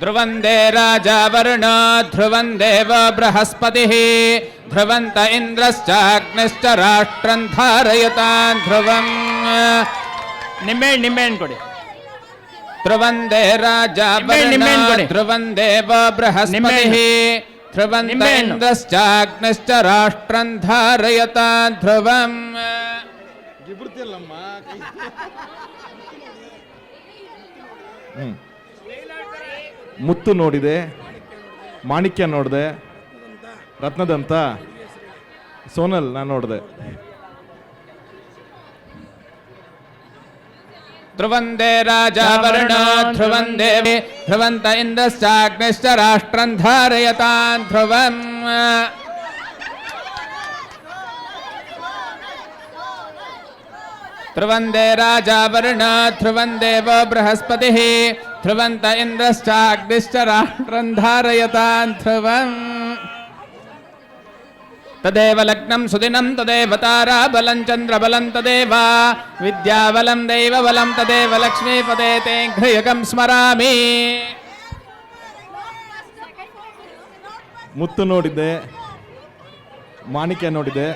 ಧ್ರುವಂದೇ ರಾಜ ವರುಣ ಧ್ರುವಂ ದೇವ ಬೃಹಸ್ಪತಿಃ ಧ್ರುವಂತ ಇಂದ್ರಶ್ಚಾಗ್ನಿಶ್ಚ ರಾಷ್ಟ್ರಂ ಧಾರಯತಾನ್ ಧ್ರುವಂ. ನಿಂಬೆಹಣ್ಣು ಕೊಡಿ. ಧ್ರುವಂದೇ ರಾಜ ವರುಣ ಧ್ರುವಂ ದೇವ ಬೃಹಸ್ಪತಿಃ ಧ್ರುವಂತ ಇಂದ್ರಶ್ಚಾಗ್ನಿಶ್ಚ ರಾಷ್ಟ್ರಂ ಧಾರಯತಾನ್ ಧ್ರುವಂ. ಮುತ್ತು ನೋಡಿದೆ, ಮಾಣಿಕ್ಯ ನೋಡಿದೆ, ರತ್ನದಂತ ಸೋನಲ್ ನಾನು ನೋಡಿದೆ. ಧ್ರುವಂದೇ ರಾಜ ವರುಣ ಧ್ರುವಂ ದೇವಿ ಧ್ರುವಂತ ಇಂದ್ರಶ್ಚಾಗ್ನಿಶ್ಚ ರಾಷ್ಟ್ರಂ ಧಾರಯತಾನ್ ಧ್ರುವಂ. ಧ್ರುವಂದೇ ರಾಜ ವರುಣ ಧ್ರುವಂ ದೇವ ಬೃಹಸ್ಪತಿಃ ಧ್ರುವಂತ ಇಂದ್ರಶ್ಚಾಗ್ನಿಶ್ಚ ರಾಷ್ಟ್ರಂ ಧಾರಯತಾನ್ ಧ್ರುವಂ. ತದೇವ ಲಗ್ನಂ ಸುದಿನಂ ತದೇವ ತಾರಾಬಲಂ ಚಂದ್ರಬಲಂ ತದೇವ ವಿದ್ಯಾಬಲಂ ದೈವಬಲಂ ತದೇವ ಲಕ್ಷ್ಮೀಪದೇ ತೇ ಘ್ರಿಯಕಂ ಸ್ಮರಾಮಿ. ಮುತ್ತು ನೋಡಿದೆ, ಮಾಣಿಕ್ಯ ನೋಡಿದೆ,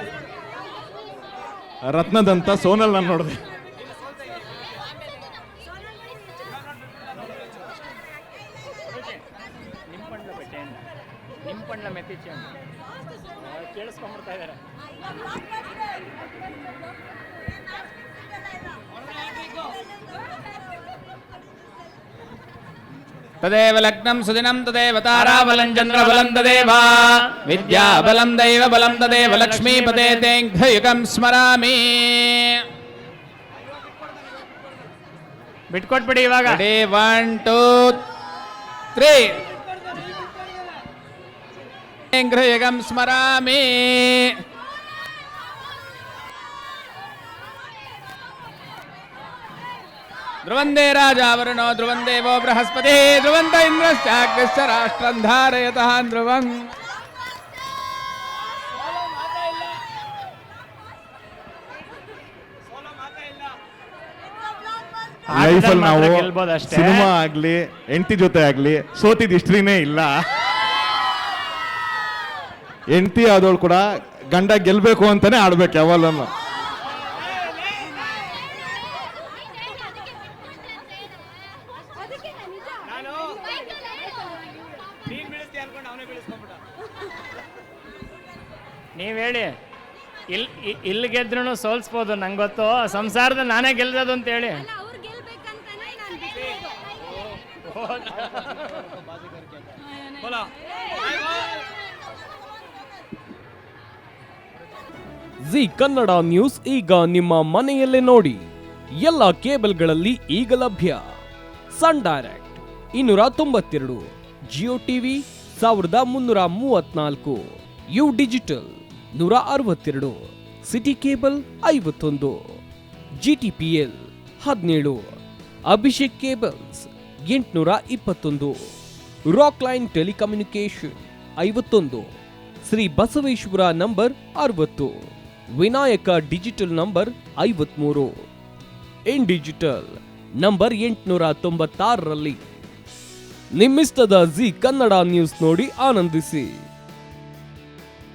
ರತ್ನದಂತ ಸೋನಲ್ ನಾನು ನೋಡಿದೆ. ಕೇಳಿಸ್ಕೊಂಡ್ಬಿಡ್ತಾ ಇದ್ದಾರೆ. ತದೇವ ಲಗ್ನಂ ಸುದಿನಂ ತದೇವ ತಾರಾಬಲಂ ಚಂದ್ರಬಲಂ ತದೇವ ವಿದ್ಯಾಬಲಂ ದೈವಬಲಂ ತದೇವ ಲಕ್ಷ್ಮೀಪದೇ ತೇ ಘ್ರಿಯಕಂ ಸ್ಮರಾಮಿ. ಬಿಟ್ಕೊಟ್ಬಿಡಿ ಇವಾಗ. 1 2 3 ಘ್ರಿಯಕಂ ಸ್ಮರಾಮಿ. ಧ್ರುವಂದೇ ರಾಜ ವರುಣೋ ಧ್ರುವಂ ದೇವೋ ಬೃಹಸ್ಪತಿ ಧ್ರುವಂತ ಇಂದ್ರಶ್ಚಾಗ್ನಿಶ್ಚ ರಾಷ್ಟ್ರಂ ಧಾರಯತಾನ್ ಧ್ರುವಂ. ಲೈಫಲ್ಲಿ ನಾವು ಸಿನಿಮಾ ಆಗ್ಲಿ ಹೆಂಡತಿ ಜೊತೆ ಆಗ್ಲಿ ಸೋತಿದ್ ಹಿಸ್ಟ್ರಿನೇ ಇಲ್ಲ. ಹೆಂಡತಿ ಆದವಳು ಕೂಡ ಗಂಡ ಗೆಲ್ಬೇಕು ಅಂತಾನೆ ಆಡ್ಬೇಕು ಯಾವಲ್ಲೂ. ನೀವ್ ಹೇಳಿ, ಇಲ್ಲಿ ಗೆದ್ರು ಸೋಲ್ಸ್ಬೋದು, ನಂಗೆ ಗೊತ್ತು. ಸಂಸಾರದಲ್ಲಿ ನಾನೇ ಗೆಲ್ದದು ಅಂತ ಹೇಳಿ. ಜಿ ಕನ್ನಡ ನ್ಯೂಸ್ ಈಗ ನಿಮ್ಮ ಮನೆಯಲ್ಲೇ ನೋಡಿ. ಎಲ್ಲ ಕೇಬಲ್ಗಳಲ್ಲಿ ಈಗ ಲಭ್ಯ. Sun Direct 292, Jio TV 1334, U Digital 162, City Cable 51, GTPL 17, Abhishek cables 821, Rock Line telecommunication 51, Shri Basaveshwara number 60, Vinayaka Digital number 53, In Digital number 896ರಲ್ಲಿ. ನಿಮ್ಮಿಸ್ತದ ಜಿ ಕನ್ನಡ ನ್ಯೂಸ್ ನೋಡಿ ಆನಂದಿಸಿ.